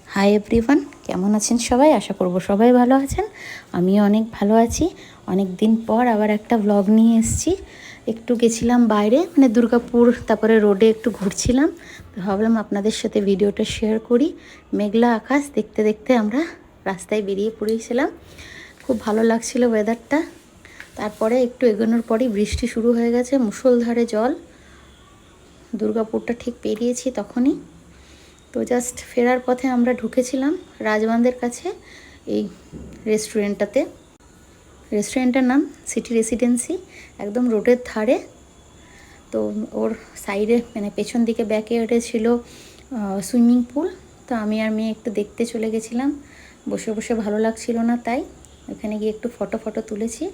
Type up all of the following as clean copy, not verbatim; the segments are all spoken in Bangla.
হাই এভরিওয়ান, কেমন আছেন সবাই? আশা করব সবাই ভালো আছেন। আমিও অনেক ভালো আছি। অনেক দিন পর আবার একটা ব্লগ নিয়ে এসেছি। একটু গেছিলাম বাইরে, মানে দুর্গাপুর, তারপরে রোডে একটু ঘুরছিলাম। তো ভাবলাম আপনাদের সাথে ভিডিওটা শেয়ার করি। মেঘলা আকাশ দেখতে দেখতে আমরা রাস্তায় বেরিয়ে পড়েছিলাম। খুব ভালো লাগছিল ওয়েদারটা। তারপরে একটু এগোনোর পরই বৃষ্টি শুরু হয়ে গেছে, মুষলধারে জল। দুর্গাপুরটা ঠিক পেরিয়েছি তখনই। তো জাস্ট ফেরার পথে আমরা ঢুকেছিলাম রাজবাঁধের কাছে এই রেস্টুরেন্টটাতে। রেস্টুরেন্টটার নাম সিটি রেসিডেন্সি, একদম রোডের ধারে। তো ওর সাইডে, মানে পেছন দিকে ব্যাকে ওটা ছিল সুইমিং পুল। তো আমি আর মেয়ে একটু দেখতে চলে গেছিলাম, বসে বসে ভালো লাগছিল না, তাই ওখানে গিয়ে একটু ফটো তুলেছি।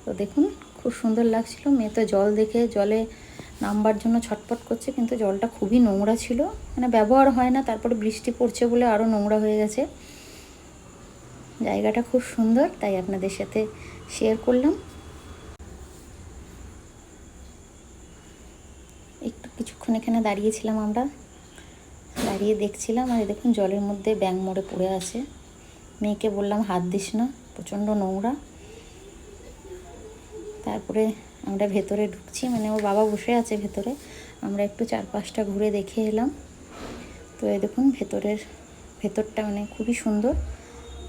তো দেখুন, খুব সুন্দর লাগছিল। মেয়ে তো জল দেখে জলে নামবার জন্য ছটপট করছে, কিন্তু জলটা খুবই নোংরা ছিল, মানে ব্যবহার হয় না। তারপরে বৃষ্টি পড়ছে বলে আরও নোংরা হয়ে গেছে। জায়গাটা খুব সুন্দর, তাই আপনাদের সাথে শেয়ার করলাম। একটু কিছুক্ষণ এখানে দাঁড়িয়েছিলাম আমরা, দাঁড়িয়ে দেখছিলাম। আর দেখুন জলের মধ্যে ব্যাঙ মরে পড়ে আছে। মেয়েকে বললাম হাত দিস না, প্রচণ্ড নোংরা। তারপরে আমরা ভেতরে ঢুকছি, মানে ওর বাবা বসে আছে ভেতরে। আমরা একটু চারপাশটা ঘুরে দেখে এলাম। তো এই দেখুন ভেতরটা মানে খুবই সুন্দর।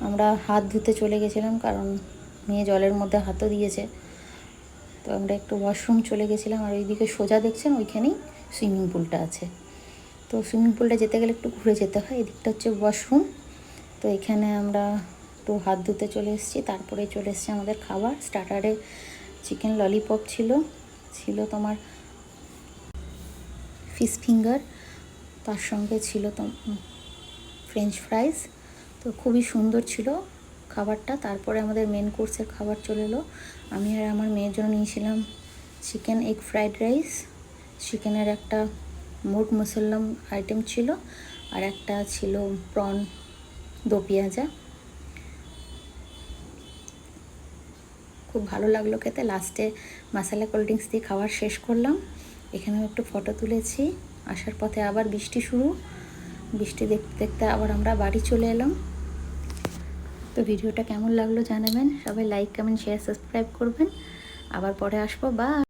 আমরা হাত ধুতে চলে গেছিলাম, কারণ মেয়ে জলের মধ্যে হাতও দিয়েছে। তো আমরা একটু ওয়াশরুম চলে গেছিলাম। আর ওইদিকে সোজা দেখছেন, ওইখানেই সুইমিং পুলটা আছে। তো সুইমিং পুলটা যেতে গেলে একটু ঘুরে যেতে হয়। এদিকটা হচ্ছে ওয়াশরুম। তো এখানে আমরা একটু হাত ধুতে চলে এসেছি। তারপরে চলে এসেছি আমাদের খাবার। স্টার্টারে চিকেন ললিপপ ছিল তোমার ফিশ ফিঙ্গার, তার সঙ্গে ছিল তো ফ্রেঞ্চ ফ্রাইজ। তো খুবই সুন্দর ছিল খাবারটা। তারপরে আমাদের মেন কোর্সের খাবার চলে এলো। আমি আর আমার মেয়ের জন্য নিয়েছিলাম চিকেন এগ ফ্রাইড রাইস, চিকেনের একটা মোট মশলাম আইটেম ছিল, আর একটা ছিল প্রন দো পেঁয়াজা। খুব ভালো লাগলো খেতে। লাস্টে মশলা কোল্ড ড্রিঙ্কস দিয়ে খাবার শেষ করলাম। এখানেও একটু ফটো তুলেছি। আসার পথে আবার বৃষ্টি দেখতে দেখতে আবার আমরা বাড়ি চলে এলাম। তো ভিডিওটা কেমন লাগলো জানাবেন। সবাই লাইক, কমেন্ট, শেয়ার, সাবস্ক্রাইব করবেন। আবার পরে আসবো। বা